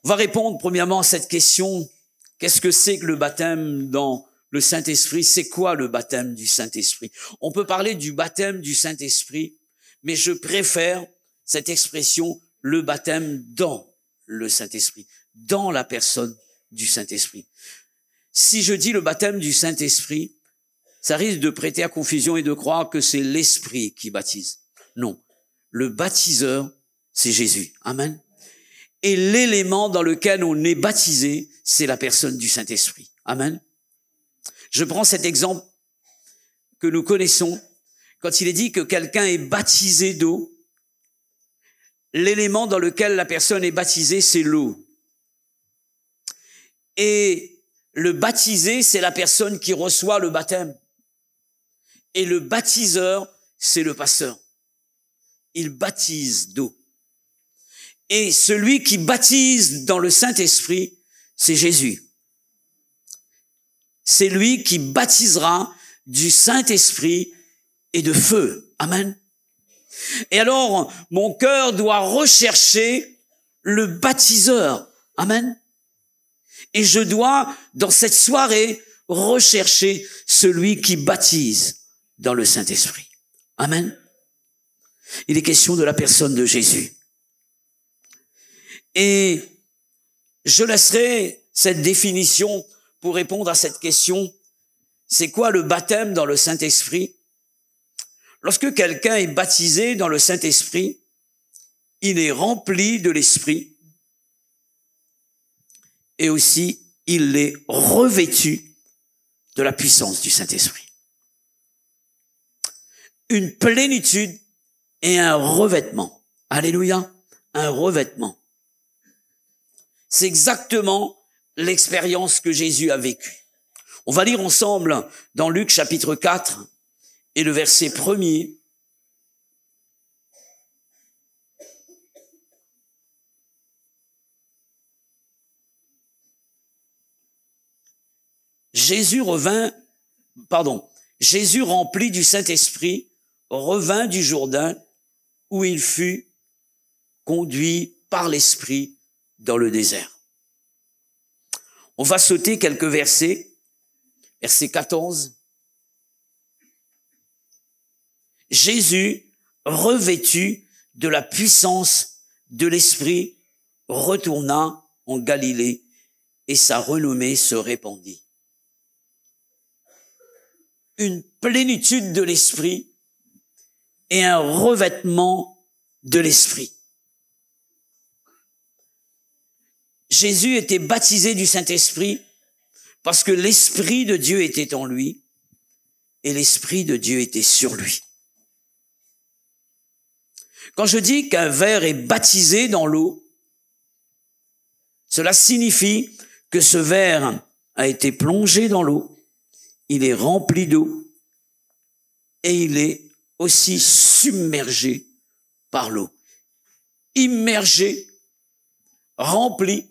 On va répondre premièrement à cette question. Qu'est-ce que c'est que le baptême dans le Saint-Esprit? C'est quoi le baptême du Saint-Esprit? On peut parler du baptême du Saint-Esprit, mais je préfère cette expression, le baptême dans le Saint-Esprit, dans la personne du Saint-Esprit. Si je dis le baptême du Saint-Esprit, ça risque de prêter à confusion et de croire que c'est l'Esprit qui baptise. Non, le baptiseur, c'est Jésus. Amen. Et l'élément dans lequel on est baptisé, c'est la personne du Saint-Esprit. Amen. Je prends cet exemple que nous connaissons. Quand il est dit que quelqu'un est baptisé d'eau, l'élément dans lequel la personne est baptisée, c'est l'eau. Et le baptisé, c'est la personne qui reçoit le baptême. Et le baptiseur, c'est le pasteur. Il baptise d'eau. Et celui qui baptise dans le Saint-Esprit, c'est Jésus. C'est lui qui baptisera du Saint-Esprit et de feu. Amen. Et alors, mon cœur doit rechercher le baptiseur. Amen. Et je dois, dans cette soirée, rechercher celui qui baptise dans le Saint-Esprit. Amen. Il est question de la personne de Jésus. Et je laisserai cette définition pour répondre à cette question. C'est quoi le baptême dans le Saint-Esprit? Lorsque quelqu'un est baptisé dans le Saint-Esprit, il est rempli de l'Esprit et aussi il est revêtu de la puissance du Saint-Esprit. Une plénitude et un revêtement. Alléluia, un revêtement. C'est exactement l'expérience que Jésus a vécue. On va lire ensemble dans Luc chapitre 4 et le verset 1er. Jésus rempli du Saint-Esprit, revint du Jourdain où il fut conduit par l'Esprit dans le désert. On va sauter quelques versets. Verset 14. Jésus, revêtu de la puissance de l'Esprit, retourna en Galilée et sa renommée se répandit. Une plénitude de l'Esprit et un revêtement de l'Esprit. Jésus était baptisé du Saint-Esprit parce que l'Esprit de Dieu était en lui et l'Esprit de Dieu était sur lui. Quand je dis qu'un verre est baptisé dans l'eau, cela signifie que ce verre a été plongé dans l'eau, il est rempli d'eau et il est aussi submergé par l'eau. Immergé, rempli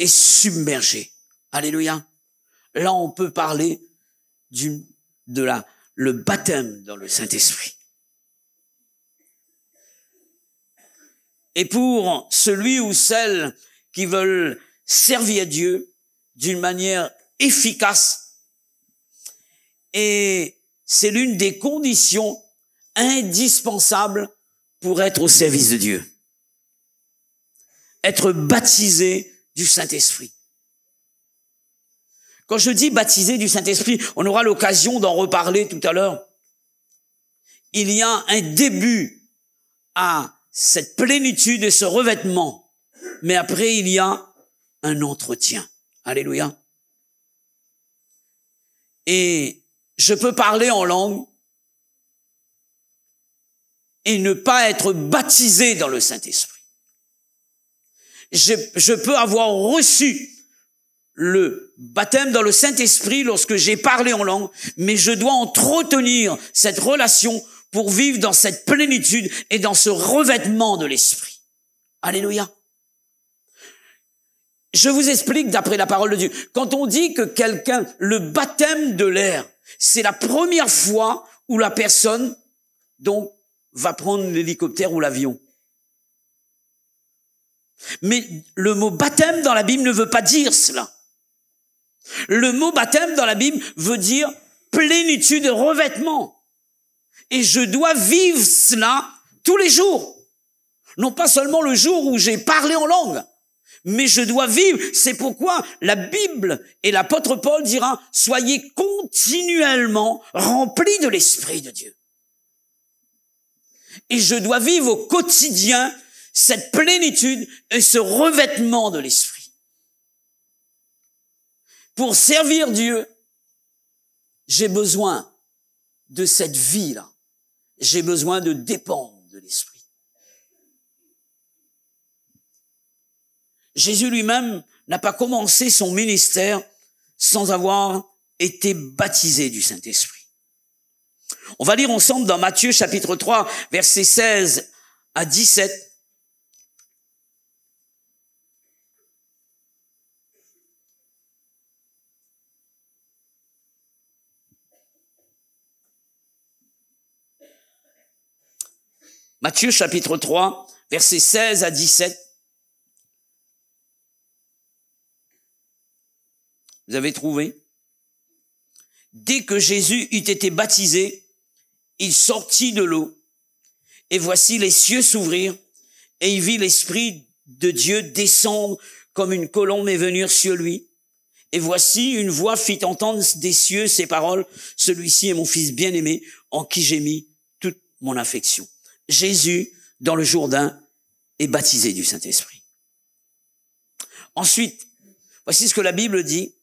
et submergé. Alléluia. Là, on peut parler le baptême dans le Saint-Esprit. Et pour celui ou celle qui veulent servir Dieu d'une manière efficace, et c'est l'une des conditions indispensables pour être au service de Dieu. Être baptisé du Saint-Esprit. Quand je dis baptisé du Saint-Esprit, on aura l'occasion d'en reparler tout à l'heure. Il y a un début à cette plénitude et ce revêtement, mais après il y a un entretien. Alléluia. Et je peux parler en langue et ne pas être baptisé dans le Saint-Esprit. Je peux avoir reçu le baptême dans le Saint-Esprit lorsque j'ai parlé en langue, mais je dois entretenir cette relation pour vivre dans cette plénitude et dans ce revêtement de l'Esprit. Alléluia. Je vous explique d'après la parole de Dieu. Quand on dit que le baptême de l'air, c'est la première fois où la personne, donc, va prendre l'hélicoptère ou l'avion. Mais le mot baptême dans la Bible ne veut pas dire cela. Le mot baptême dans la Bible veut dire plénitude de revêtement. Et je dois vivre cela tous les jours. Non pas seulement le jour où j'ai parlé en langue, mais je dois vivre. C'est pourquoi la Bible et l'apôtre Paul dira « Soyez continuellement remplis de l'Esprit de Dieu ». Et je dois vivre au quotidien cette plénitude et ce revêtement de l'Esprit. Pour servir Dieu, j'ai besoin de cette vie-là. J'ai besoin de dépendre de l'Esprit. Jésus lui-même n'a pas commencé son ministère sans avoir été baptisé du Saint-Esprit. On va lire ensemble dans Matthieu chapitre 3, versets 16 à 17. Matthieu chapitre 3, versets 16 à 17. Vous avez trouvé? Dès que Jésus eut été baptisé, il sortit de l'eau. Et voici les cieux s'ouvrirent, et il vit l'Esprit de Dieu descendre comme une colombe et venir sur lui. Et voici une voix fit entendre des cieux ces paroles, « Celui-ci est mon Fils bien-aimé, en qui j'ai mis toute mon affection. » Jésus, dans le Jourdain, est baptisé du Saint-Esprit. Ensuite, voici ce que la Bible dit.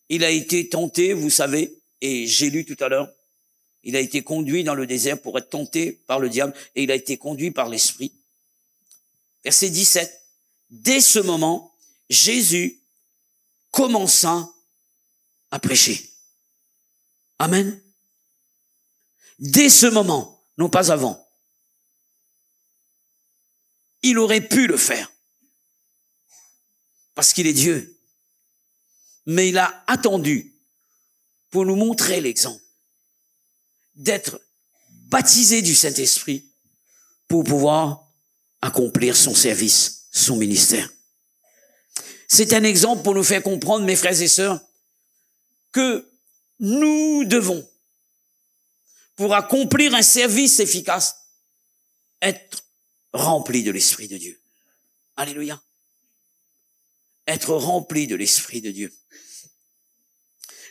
Il a été tenté, vous savez, et j'ai lu tout à l'heure, il a été conduit dans le désert pour être tenté par le diable, et il a été conduit par l'Esprit. Verset 17. Dès ce moment, Jésus commença à prêcher. Amen. Dès ce moment, non pas avant. Il aurait pu le faire, parce qu'il est Dieu. Mais il a attendu pour nous montrer l'exemple d'être baptisé du Saint-Esprit pour pouvoir accomplir son service, son ministère. C'est un exemple pour nous faire comprendre, mes frères et sœurs, que nous devons, pour accomplir un service efficace, être remplis de l'Esprit de Dieu. Alléluia. Être remplis de l'Esprit de Dieu.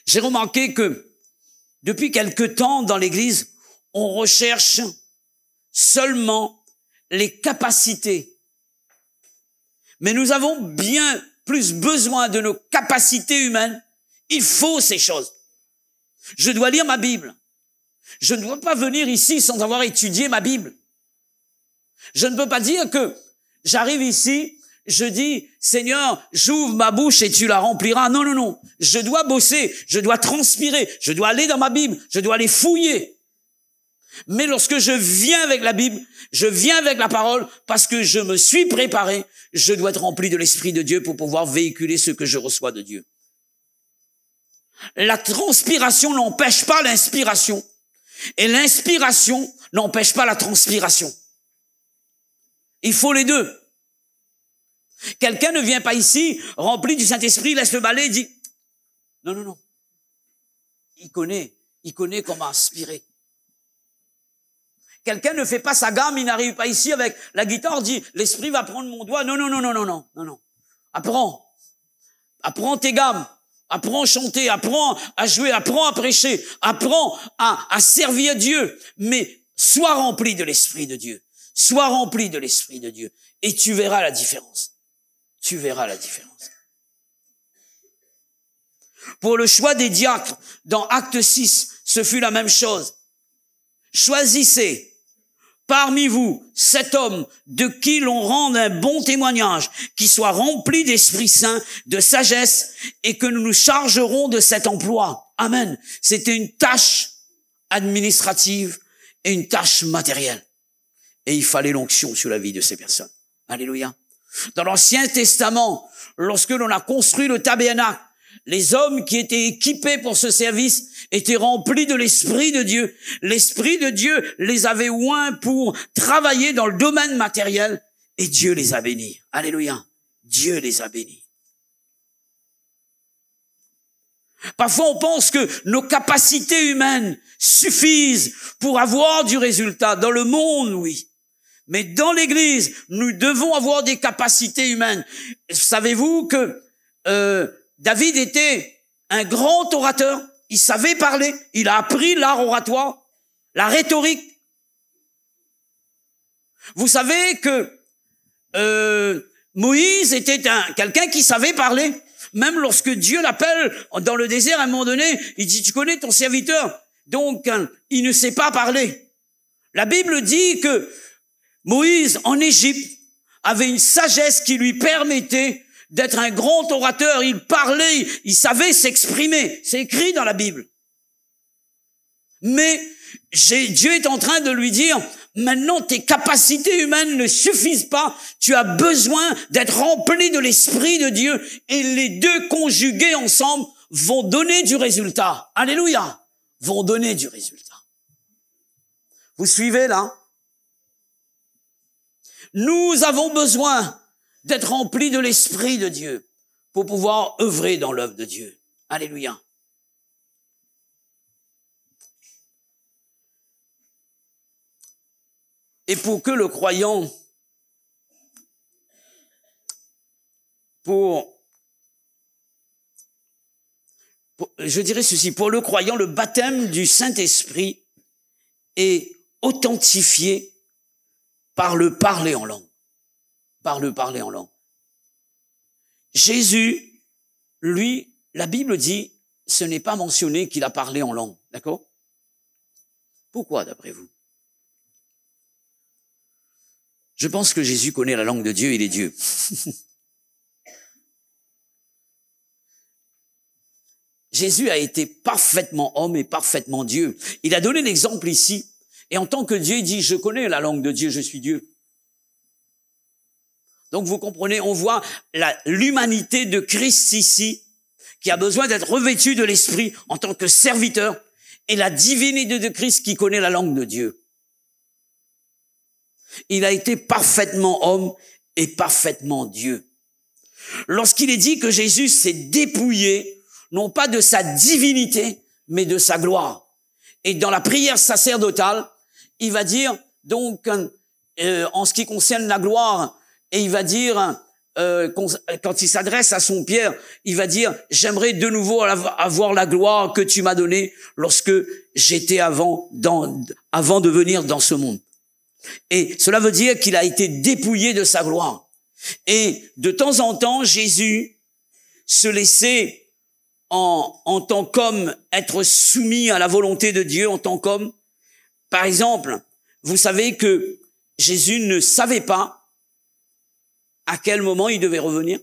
J'ai remarqué que depuis quelque temps dans l'Église, on recherche seulement les capacités. Mais nous avons bien plus besoin de nos capacités humaines. Il faut ces choses. Je dois lire ma Bible. Je ne dois pas venir ici sans avoir étudié ma Bible. Je ne peux pas dire que j'arrive ici, je dis, Seigneur, j'ouvre ma bouche et tu la rempliras. Non, non, non. Je dois bosser, je dois transpirer, je dois aller dans ma Bible, je dois aller fouiller. Mais lorsque je viens avec la Bible, je viens avec la parole parce que je me suis préparé, je dois être rempli de l'Esprit de Dieu pour pouvoir véhiculer ce que je reçois de Dieu. La transpiration n'empêche pas l'inspiration et l'inspiration n'empêche pas la transpiration. Il faut les deux. Quelqu'un ne vient pas ici, rempli du Saint-Esprit, laisse le balai et dit, non, non, non. Il connaît comment aspirer. Quelqu'un ne fait pas sa gamme, il n'arrive pas ici avec la guitare, dit, l'Esprit va prendre mon doigt. Non, non, non, non, non, non, non, non. Apprends. Apprends tes gammes. Apprends à chanter, apprends à jouer, apprends à prêcher, apprends à servir Dieu. Mais sois rempli de l'Esprit de Dieu. Sois rempli de l'Esprit de Dieu. Et tu verras la différence. Tu verras la différence. Pour le choix des diacres, dans Acte 6, ce fut la même chose. Choisissez parmi vous 7 hommes de qui l'on rende un bon témoignage, qui soit rempli d'Esprit Saint, de sagesse, et que nous nous chargerons de cet emploi. Amen. C'était une tâche administrative et une tâche matérielle. Et il fallait l'onction sur la vie de ces personnes. Alléluia. Dans l'Ancien Testament, lorsque l'on a construit le tabernacle, les hommes qui étaient équipés pour ce service étaient remplis de l'Esprit de Dieu. L'Esprit de Dieu les avait oints pour travailler dans le domaine matériel Et Dieu les a bénis. Alléluia. Dieu les a bénis. Parfois, on pense que nos capacités humaines suffisent pour avoir du résultat. Dans le monde, oui. Mais dans l'Église, nous devons avoir des capacités humaines. Savez-vous que David était un grand orateur? Il savait parler. Il a appris l'art oratoire, la rhétorique. Vous savez que Moïse était quelqu'un qui savait parler. Même lorsque Dieu l'appelle dans le désert, à un moment donné, il dit, tu connais ton serviteur, donc il ne sait pas parler. La Bible dit que Moïse, en Égypte, avait une sagesse qui lui permettait d'être un grand orateur. Il parlait, il savait s'exprimer. C'est écrit dans la Bible. Mais Dieu est en train de lui dire, maintenant tes capacités humaines ne suffisent pas, tu as besoin d'être rempli de l'Esprit de Dieu, et les deux conjugués ensemble vont donner du résultat. Alléluia, vont donner du résultat. Vous suivez là? Nous avons besoin d'être remplis de l'Esprit de Dieu pour pouvoir œuvrer dans l'œuvre de Dieu. Alléluia. Et pour que le croyant, je dirais ceci, pour le croyant, le baptême du Saint-Esprit est authentifié par le parler en langue. Par le parler en langue. Jésus, lui, la Bible dit, ce n'est pas mentionné qu'il a parlé en langue. D'accord? Pourquoi, d'après vous? Je pense que Jésus connaît la langue de Dieu, il est Dieu. Jésus a été parfaitement homme et parfaitement Dieu. Il a donné l'exemple ici. Et en tant que Dieu, il dit, je connais la langue de Dieu, je suis Dieu. Donc vous comprenez, on voit l'humanité de Christ ici, qui a besoin d'être revêtu de l'Esprit en tant que serviteur, et la divinité de Christ qui connaît la langue de Dieu. Il a été parfaitement homme et parfaitement Dieu. Lorsqu'il est dit que Jésus s'est dépouillé, non pas de sa divinité, mais de sa gloire. Et dans la prière sacerdotale, il va dire, donc, en ce qui concerne la gloire, et il va dire, quand il s'adresse à son Pierre, il va dire, j'aimerais de nouveau avoir la gloire que tu m'as donnée lorsque j'étais avant de venir dans ce monde. Et cela veut dire qu'il a été dépouillé de sa gloire. Et de temps en temps, Jésus se laissait en tant qu'homme être soumis à la volonté de Dieu en tant qu'homme. Par exemple, vous savez que Jésus ne savait pas à quel moment il devait revenir,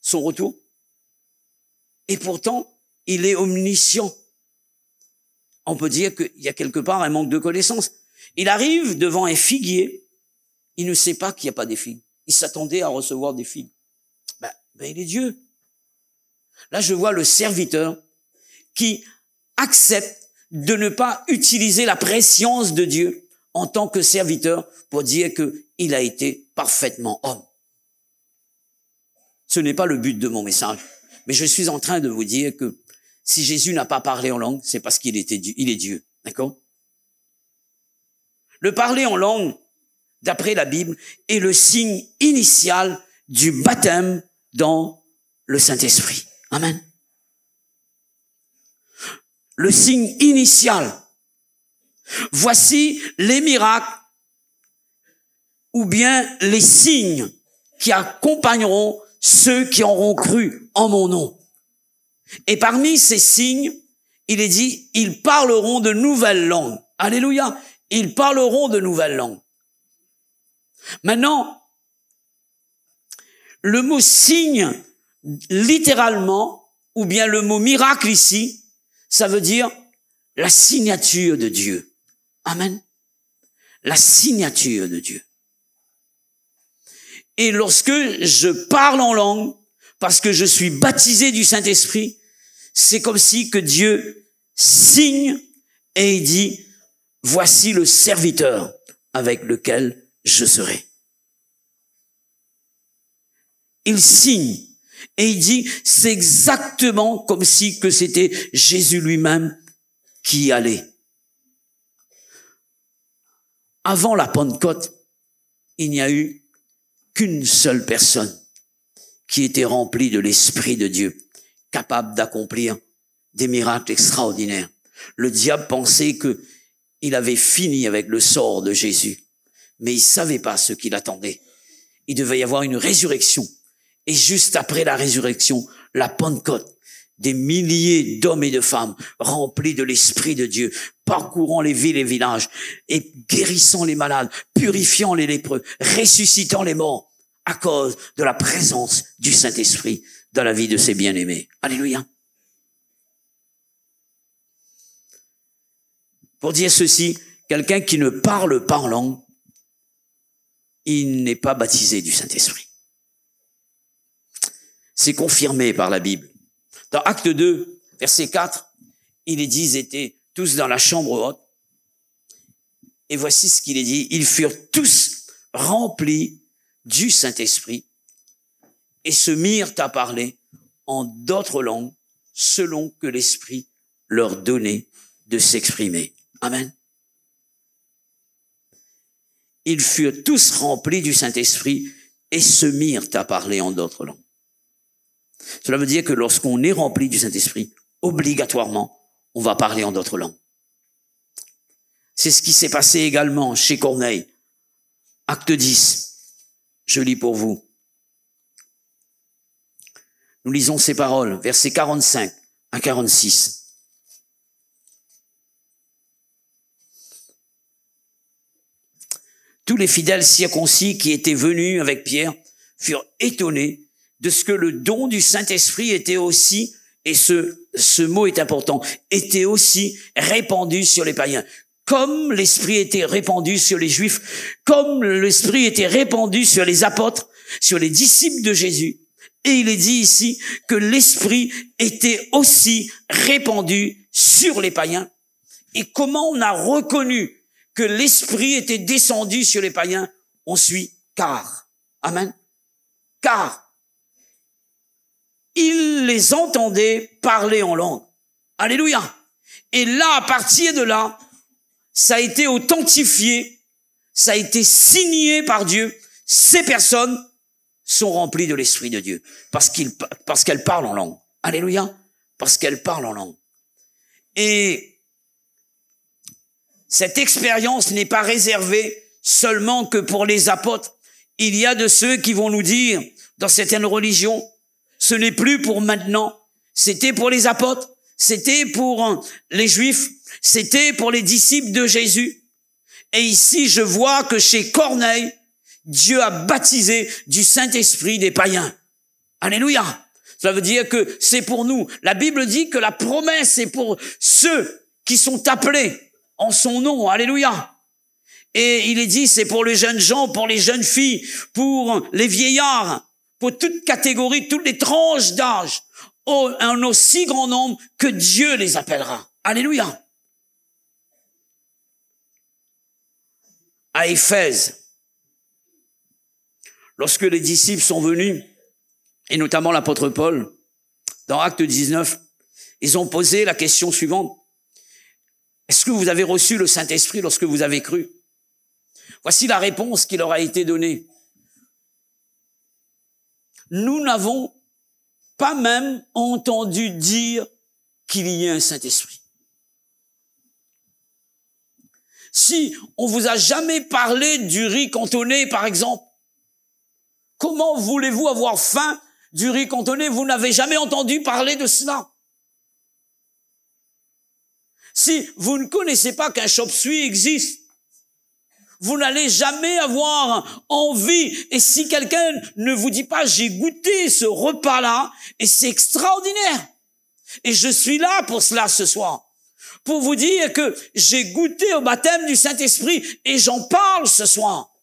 son retour. Et pourtant, il est omniscient. On peut dire qu'il y a quelque part un manque de connaissance. Il arrive devant un figuier, il ne sait pas qu'il n'y a pas des figues. Il s'attendait à recevoir des figues. Ben, il est Dieu. Là, je vois le serviteur qui accepte de ne pas utiliser la préscience de Dieu en tant que serviteur pour dire qu'il a été parfaitement homme. Ce n'est pas le but de mon message. Mais je suis en train de vous dire que si Jésus n'a pas parlé en langue, c'est parce qu'il était Dieu. Il est Dieu. D'accord? Le parler en langue, d'après la Bible, est le signe initial du baptême dans le Saint-Esprit. Amen. Le signe initial. Voici les miracles ou bien les signes qui accompagneront ceux qui auront cru en mon nom. Et parmi ces signes, il est dit, ils parleront de nouvelles langues. Alléluia. Ils parleront de nouvelles langues. Maintenant, le mot signe, littéralement, ou bien le mot miracle ici, ça veut dire la signature de Dieu. Amen. La signature de Dieu. Et lorsque je parle en langue, parce que je suis baptisé du Saint-Esprit, c'est comme si que Dieu signe et il dit, voici le serviteur avec lequel je serai. il signe. Et il dit, c'est exactement comme si que c'était Jésus lui-même qui y allait. Avant la Pentecôte, il n'y a eu qu'une seule personne qui était remplie de l'Esprit de Dieu, capable d'accomplir des miracles extraordinaires. Le diable pensait que il avait fini avec le sort de Jésus, mais il savait pas ce qu'il attendait. Il devait y avoir une résurrection. Et juste après la résurrection, la Pentecôte, des milliers d'hommes et de femmes remplis de l'Esprit de Dieu, parcourant les villes et villages et guérissant les malades, purifiant les lépreux, ressuscitant les morts à cause de la présence du Saint-Esprit dans la vie de ses bien-aimés. Alléluia. Pour dire ceci, quelqu'un qui ne parle pas en langue, il n'est pas baptisé du Saint-Esprit. C'est confirmé par la Bible. Dans Acte 2, verset 4, il est dit, ils étaient tous dans la chambre haute. Et voici ce qu'il est dit, ils furent tous remplis du Saint-Esprit et se mirent à parler en d'autres langues selon que l'Esprit leur donnait de s'exprimer. Amen. Ils furent tous remplis du Saint-Esprit et se mirent à parler en d'autres langues. Cela veut dire que lorsqu'on est rempli du Saint-Esprit, obligatoirement, on va parler en d'autres langues. C'est ce qui s'est passé également chez Corneille. Acte 10. Je lis pour vous. Nous lisons ces paroles, versets 45 à 46. Tous les fidèles circoncis qui étaient venus avec Pierre furent étonnés de ce que le don du Saint-Esprit était aussi, et ce mot est important, était aussi répandu sur les païens. Comme l'Esprit était répandu sur les Juifs, comme l'Esprit était répandu sur les apôtres, sur les disciples de Jésus. Et il est dit ici que l'Esprit était aussi répandu sur les païens. Et comment on a reconnu que l'Esprit était descendu sur les païens? On suit car. Amen. Car il les entendait parler en langue. Alléluia. Et là, à partir de là, ça a été authentifié, ça a été signé par Dieu. Ces personnes sont remplies de l'Esprit de Dieu parce qu'elles parlent en langue. Alléluia. Parce qu'elles parlent en langue. Et cette expérience n'est pas réservée seulement que pour les apôtres. Il y a de ceux qui vont nous dire, dans certaines religions, ce n'est plus pour maintenant. C'était pour les apôtres, c'était pour les Juifs, c'était pour les disciples de Jésus. Et ici, je vois que chez Corneille, Dieu a baptisé du Saint-Esprit des païens. Alléluia. Cela veut dire que c'est pour nous. La Bible dit que la promesse est pour ceux qui sont appelés en son nom. Alléluia. Et il est dit, c'est pour les jeunes gens, pour les jeunes filles, pour les vieillards, pour toute catégorie, toutes les tranches d'âge, un aussi grand nombre que Dieu les appellera. Alléluia. À Éphèse, lorsque les disciples sont venus, et notamment l'apôtre Paul, dans Acte 19, ils ont posé la question suivante. Est-ce que vous avez reçu le Saint-Esprit lorsque vous avez cru? Voici la réponse qui leur a été donnée. Nous n'avons pas même entendu dire qu'il y ait un Saint-Esprit. Si on vous a jamais parlé du riz cantonné, par exemple, comment voulez-vous avoir faim du riz cantonné? Vous n'avez jamais entendu parler de cela. Si vous ne connaissez pas qu'un chop-suey existe, vous n'allez jamais avoir envie. Et si quelqu'un ne vous dit pas, j'ai goûté ce repas-là, et c'est extraordinaire. Et je suis là pour cela ce soir. Pour vous dire que j'ai goûté au baptême du Saint-Esprit, et j'en parle ce soir.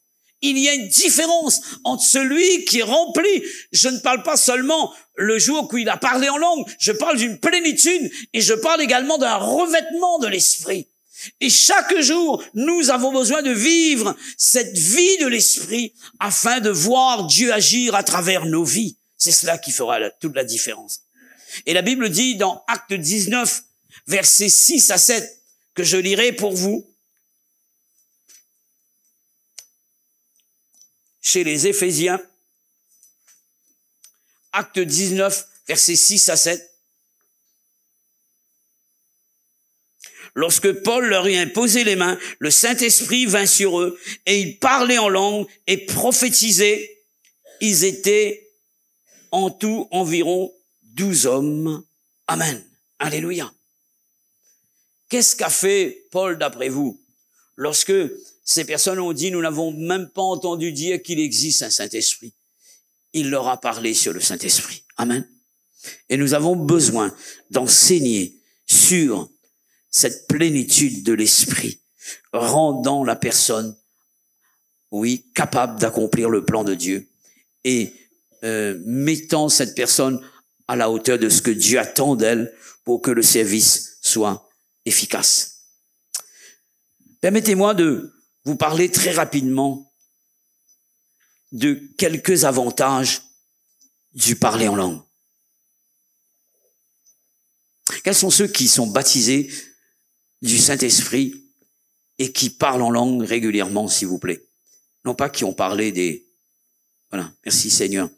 Il y a une différence entre celui qui est rempli. Je ne parle pas seulement le jour où il a parlé en langue. Je parle d'une plénitude, et je parle également d'un revêtement de l'Esprit. Et chaque jour, nous avons besoin de vivre cette vie de l'esprit afin de voir Dieu agir à travers nos vies. C'est cela qui fera toute la différence. Et la Bible dit dans Acte 19, versets 6 à 7, que je lirai pour vous, chez les Éphésiens, Acte 19, versets 6 à 7. Lorsque Paul leur eut imposé les mains, le Saint-Esprit vint sur eux et ils parlaient en langue et prophétisaient. Ils étaient en tout environ 12 hommes. Amen. Alléluia. Qu'est-ce qu'a fait Paul d'après vous? Lorsque ces personnes ont dit, nous n'avons même pas entendu dire qu'il existe un Saint-Esprit. Il leur a parlé sur le Saint-Esprit. Amen. Et nous avons besoin d'enseigner sur cette plénitude de l'esprit, rendant la personne, oui, capable d'accomplir le plan de Dieu et mettant cette personne à la hauteur de ce que Dieu attend d'elle pour que le service soit efficace. Permettez-moi de vous parler très rapidement de quelques avantages du parler en langue. Quels sont ceux qui sont baptisés du Saint-Esprit et qui parlent en langue régulièrement, s'il vous plaît? Non pas qui ont parlé des... Voilà, merci Seigneur.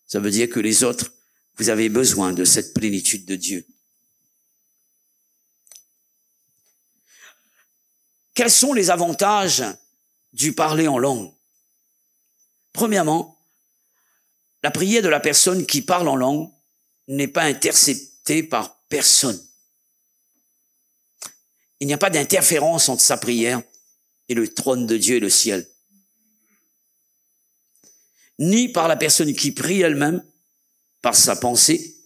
Ça veut dire que les autres, vous avez besoin de cette plénitude de Dieu. Quels sont les avantages du parler en langue? Premièrement, la prière de la personne qui parle en langue n'est pas interceptée par personne. Il n'y a pas d'interférence entre sa prière et le trône de Dieu et le ciel. Ni par la personne qui prie elle-même, par sa pensée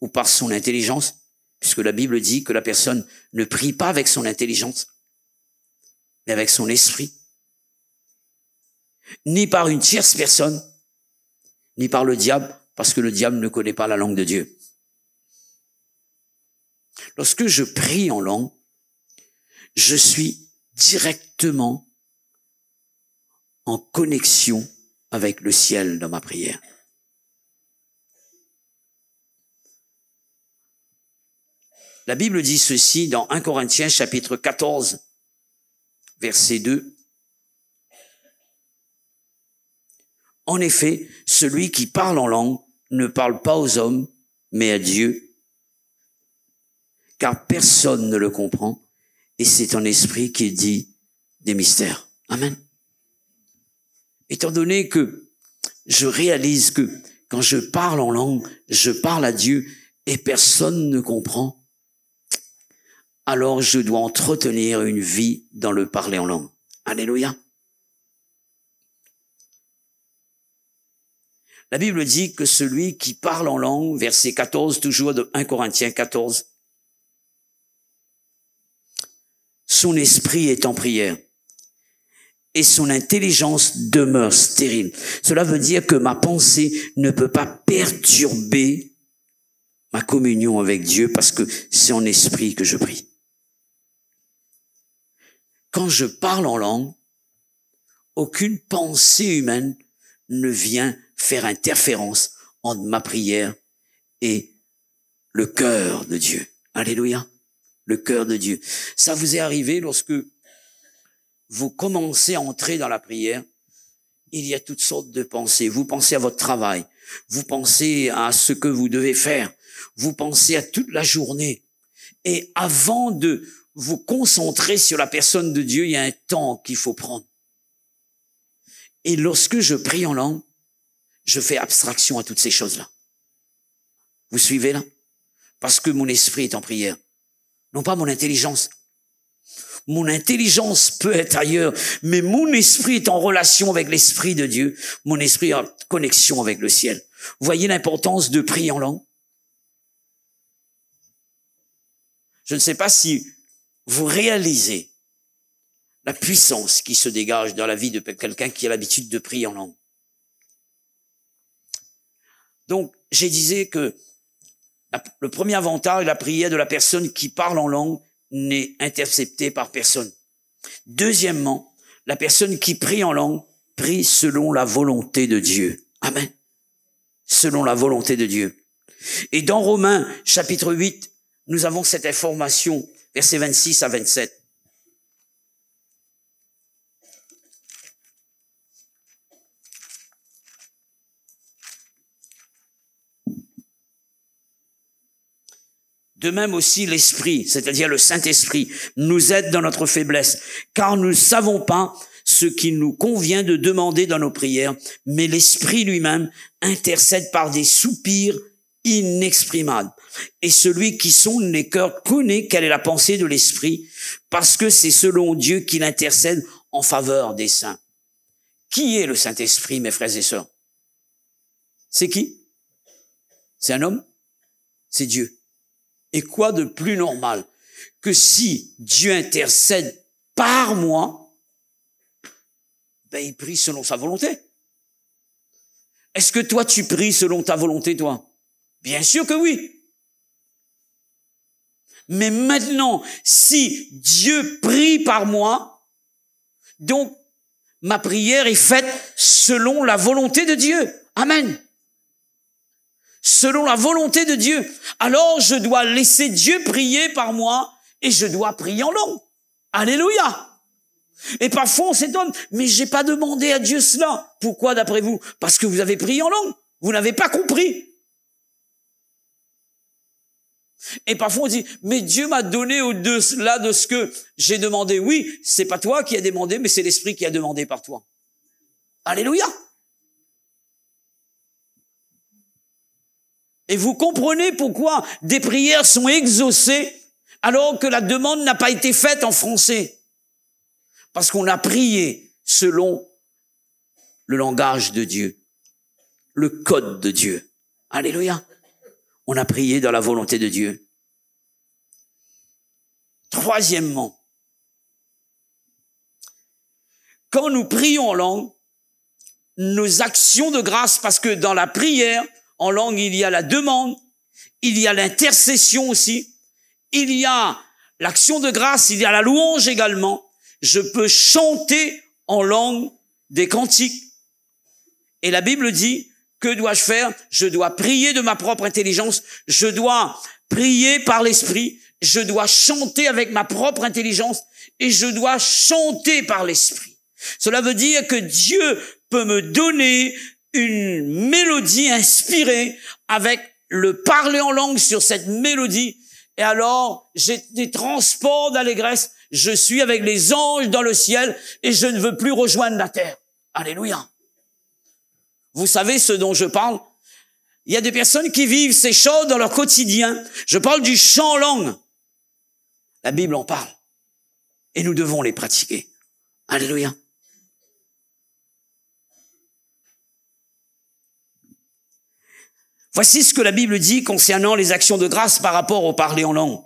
ou par son intelligence, puisque la Bible dit que la personne ne prie pas avec son intelligence, mais avec son esprit. Ni par une tierce personne, ni par le diable, parce que le diable ne connaît pas la langue de Dieu. Lorsque je prie en langue, je suis directement en connexion avec le ciel dans ma prière. La Bible dit ceci dans 1 Corinthiens chapitre 14, verset 2. En effet, celui qui parle en langue ne parle pas aux hommes, mais à Dieu, car personne ne le comprend, et c'est en esprit qu'il dit des mystères. Amen. Étant donné que je réalise que quand je parle en langue, je parle à Dieu et personne ne comprend, alors je dois entretenir une vie dans le parler en langue. Alléluia. La Bible dit que celui qui parle en langue, verset 14, toujours de 1 Corinthiens 14, son esprit est en prière et son intelligence demeure stérile. Cela veut dire que ma pensée ne peut pas perturber ma communion avec Dieu parce que c'est en esprit que je prie. Quand je parle en langue, aucune pensée humaine ne vient faire interférence entre ma prière et le cœur de Dieu. Alléluia. Le cœur de Dieu. Ça vous est arrivé lorsque vous commencez à entrer dans la prière, il y a toutes sortes de pensées. Vous pensez à votre travail, vous pensez à ce que vous devez faire, vous pensez à toute la journée. Et avant de vous concentrer sur la personne de Dieu, il y a un temps qu'il faut prendre. Et lorsque je prie en langue, je fais abstraction à toutes ces choses-là. Vous suivez là? Parce que mon esprit est en prière. Non pas mon intelligence. Mon intelligence peut être ailleurs, mais mon esprit est en relation avec l'esprit de Dieu. Mon esprit est en connexion avec le ciel. Vous voyez l'importance de prier en langue? Je ne sais pas si vous réalisez la puissance qui se dégage dans la vie de quelqu'un qui a l'habitude de prier en langue. Donc, je disais que le premier avantage de la prière de la personne qui parle en langue n'est intercepté par personne. Deuxièmement, la personne qui prie en langue prie selon la volonté de Dieu. Amen. Selon la volonté de Dieu. Et dans Romains, chapitre 8, nous avons cette information, versets 26 à 27. De même aussi l'Esprit, c'est-à-dire le Saint-Esprit, nous aide dans notre faiblesse, car nous ne savons pas ce qu'il nous convient de demander dans nos prières, mais l'Esprit lui-même intercède par des soupirs inexprimables. Et celui qui sonde les cœurs connaît quelle est la pensée de l'Esprit, parce que c'est selon Dieu qu'il intercède en faveur des saints. Qui est le Saint-Esprit, mes frères et sœurs? C'est qui? C'est un homme? C'est Dieu. Et quoi de plus normal que si Dieu intercède par moi, ben il prie selon sa volonté. Est-ce que toi tu pries selon ta volonté, toi? Bien sûr que oui. Mais maintenant, si Dieu prie par moi, donc ma prière est faite selon la volonté de Dieu. Amen. Selon la volonté de Dieu. Alors je dois laisser Dieu prier par moi et je dois prier en langue. Alléluia. Et parfois on s'étonne, mais j'ai pas demandé à Dieu cela. Pourquoi d'après vous? Parce que vous avez prié en langue. Vous n'avez pas compris. Et parfois on dit, mais Dieu m'a donné au-delà de ce que j'ai demandé. Oui, c'est pas toi qui as demandé, mais c'est l'Esprit qui a demandé par toi. Alléluia. Et vous comprenez pourquoi des prières sont exaucées alors que la demande n'a pas été faite en français. Parce qu'on a prié selon le langage de Dieu, le code de Dieu. Alléluia. On a prié dans la volonté de Dieu. Troisièmement, quand nous prions en langue, nos actions de grâce, parce que dans la prière, en langue, il y a la demande, il y a l'intercession aussi, il y a l'action de grâce, il y a la louange également. Je peux chanter en langue des cantiques. Et la Bible dit, que dois-je faire? Je dois prier de ma propre intelligence, je dois prier par l'Esprit, je dois chanter avec ma propre intelligence et je dois chanter par l'Esprit. Cela veut dire que Dieu peut me donner une mélodie inspirée avec le parler en langue sur cette mélodie. Et alors, j'ai des transports d'allégresse. Je suis avec les anges dans le ciel et je ne veux plus rejoindre la terre. Alléluia. Vous savez ce dont je parle? Il y a des personnes qui vivent ces choses dans leur quotidien. Je parle du chant en langue. La Bible en parle. Et nous devons les pratiquer. Alléluia. Voici ce que la Bible dit concernant les actions de grâce par rapport au parler en langue.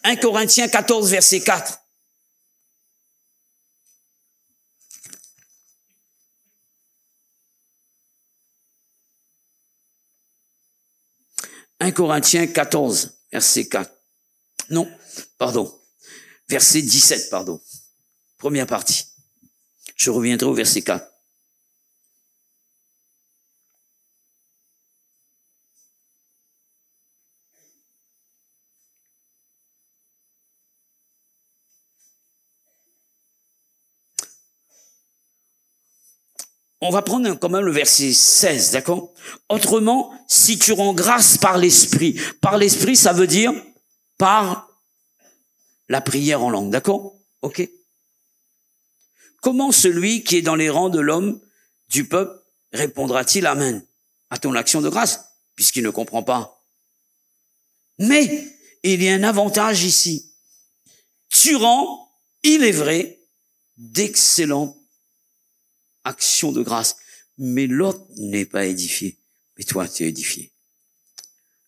1 Corinthiens 14, verset 4. « 1 Corinthiens 14, verset 4. Non, pardon. Verset 17, pardon. Première partie. Je reviendrai au verset 4. On va prendre quand même le verset 16, d'accord? Autrement, si tu rends grâce par l'Esprit, ça veut dire par la prière en langue, d'accord? Ok? Comment celui qui est dans les rangs de l'homme, du peuple, répondra-t-il Amen à ton action de grâce, puisqu'il ne comprend pas? Mais il y a un avantage ici. Tu rends, il est vrai, d'excellentes action de grâce, mais l'autre n'est pas édifié. Mais toi, tu es édifié.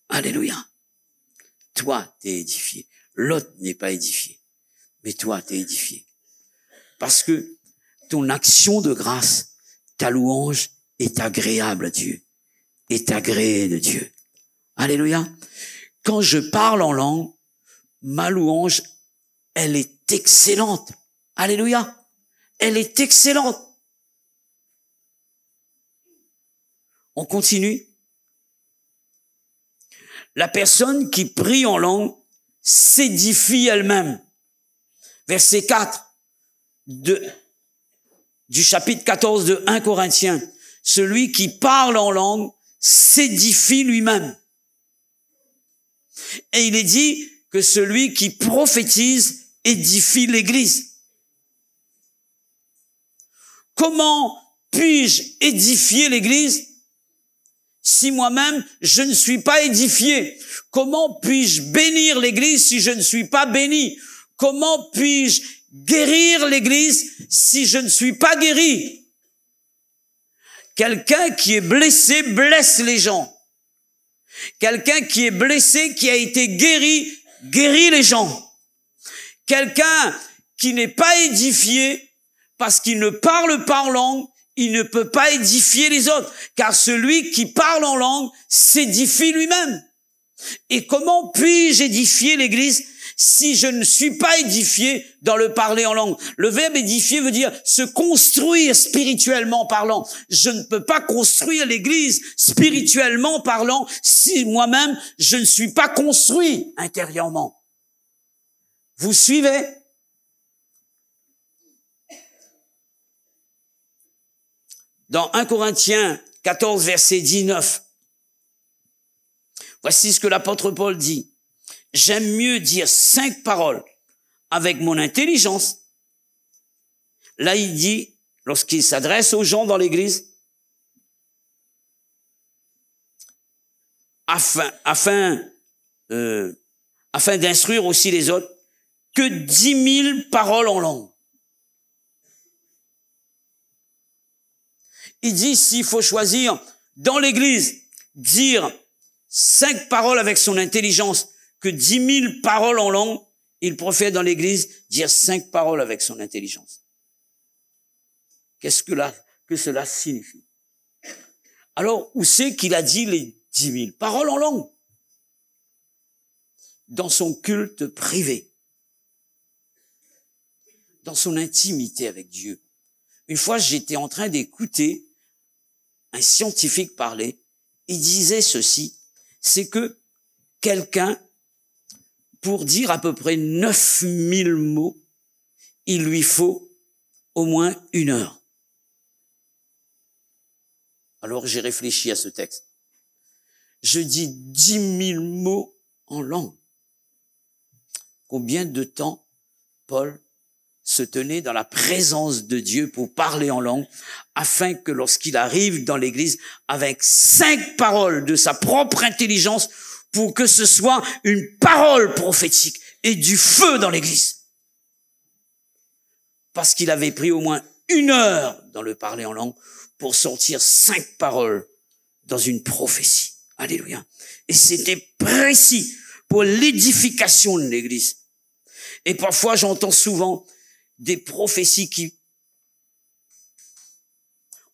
Alléluia. Toi, tu es édifié. L'autre n'est pas édifié. Mais toi, tu es édifié. Parce que ton action de grâce, ta louange est agréable à Dieu. Est agréée de Dieu. Alléluia. Quand je parle en langue, ma louange elle est excellente. Alléluia. Elle est excellente. On continue. La personne qui prie en langue s'édifie elle-même. Verset 4 du chapitre 14 de 1 Corinthiens. Celui qui parle en langue s'édifie lui-même. Et il est dit que celui qui prophétise édifie l'Église. Comment puis-je édifier l'Église si moi-même je ne suis pas édifié? Comment puis-je bénir l'Église si je ne suis pas béni? Comment puis-je guérir l'Église si je ne suis pas guéri? Quelqu'un qui est blessé blesse les gens. Quelqu'un qui est blessé, qui a été guéri, guérit les gens. Quelqu'un qui n'est pas édifié parce qu'il ne parle pas en langue, il ne peut pas édifier les autres, car celui qui parle en langue s'édifie lui-même. Et comment puis-je édifier l'Église si je ne suis pas édifié dans le parler en langue? Le verbe édifier veut dire se construire spirituellement parlant. Je ne peux pas construire l'Église spirituellement parlant si moi-même je ne suis pas construit intérieurement. Vous suivez? Dans 1 Corinthiens 14, verset 19, voici ce que l'apôtre Paul dit. J'aime mieux dire 5 paroles avec mon intelligence. Là, il dit, lorsqu'il s'adresse aux gens dans l'église, afin d'instruire aussi les autres, que 10 000 paroles en langue. Il dit, s'il faut choisir dans l'église, dire 5 paroles avec son intelligence, que 10 000 paroles en langue, il préfère dans l'église dire 5 paroles avec son intelligence. Qu'est-ce que cela signifie? Alors, où c'est qu'il a dit les 10 000 paroles en langue? Dans son culte privé. Dans son intimité avec Dieu. Une fois, j'étais en train d'écouter un scientifique parler. Il disait ceci, c'est que quelqu'un, pour dire à peu près 9000 mots, il lui faut au moins 1 heure. Alors j'ai réfléchi à ce texte. Je dis 10 000 mots en langue. Combien de temps Paul se tenait dans la présence de Dieu pour parler en langue, afin que lorsqu'il arrive dans l'église, avec 5 paroles de sa propre intelligence, pour que ce soit une parole prophétique et du feu dans l'église. Parce qu'il avait pris au moins 1 heure dans le parler en langue pour sortir 5 paroles dans une prophétie. Alléluia. Et c'était précis pour l'édification de l'église. Et parfois, j'entends souvent des prophéties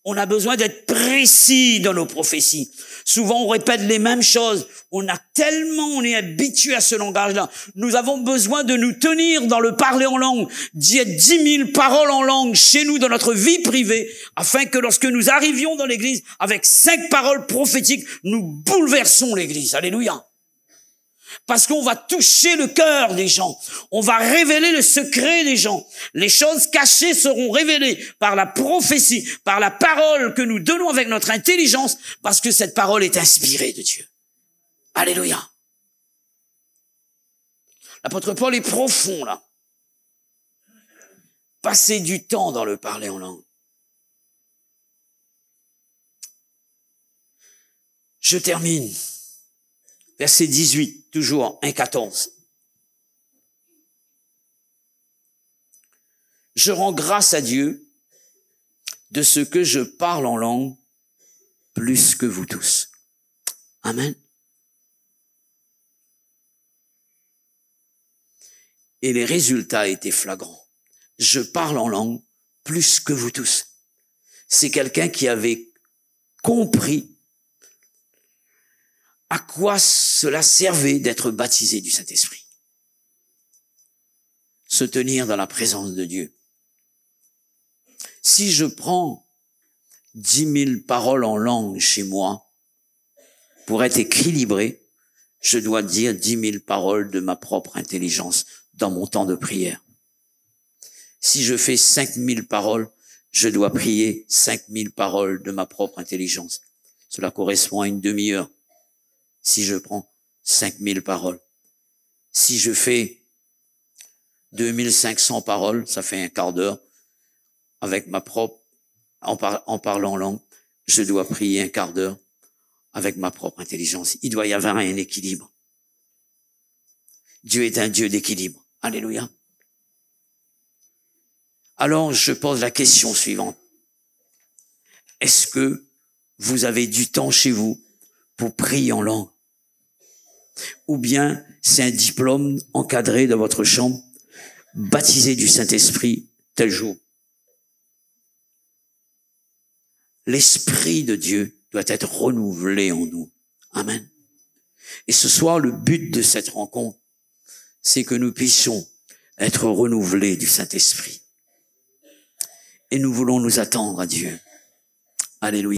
on a besoin d'être précis dans nos prophéties. Souvent, on répète les mêmes choses. On est habitué à ce langage-là. Nous avons besoin de nous tenir dans le parler en langue, dire 10 000 paroles en langue chez nous dans notre vie privée, afin que lorsque nous arrivions dans l'église, avec 5 paroles prophétiques, nous bouleversons l'église. Alléluia. Parce qu'on va toucher le cœur des gens. On va révéler le secret des gens. Les choses cachées seront révélées par la prophétie, par la parole que nous donnons avec notre intelligence, parce que cette parole est inspirée de Dieu. Alléluia. L'apôtre Paul est profond, là. Passer du temps dans le parler en langue. Je termine. Verset 18, toujours 1,14. Je rends grâce à Dieu de ce que je parle en langue plus que vous tous. Amen. Et les résultats étaient flagrants. Je parle en langue plus que vous tous. C'est quelqu'un qui avait compris à quoi cela servait d'être baptisé du Saint-Esprit. se tenir dans la présence de Dieu. Si je prends 10 000 paroles en langue chez moi, pour être équilibré, je dois dire 10 000 paroles de ma propre intelligence dans mon temps de prière. Si je fais 5 000 paroles, je dois prier 5 000 paroles de ma propre intelligence. Cela correspond à une demi-heure. Si je prends 5 000 paroles. Si je fais 2500 paroles, ça fait un quart d'heure. Avec ma propre, en parlant en langue, je dois prier un quart d'heure avec ma propre intelligence. Il doit y avoir un équilibre. Dieu est un Dieu d'équilibre. Alléluia. Alors, je pose la question suivante. Est-ce que vous avez du temps chez vous pour prier en langue? Ou bien c'est un diplôme encadré dans votre chambre, baptisé du Saint-Esprit tel jour? L'Esprit de Dieu doit être renouvelé en nous. Amen. Et ce soir, le but de cette rencontre, c'est que nous puissions être renouvelés du Saint-Esprit. Et nous voulons nous attendre à Dieu. Alléluia.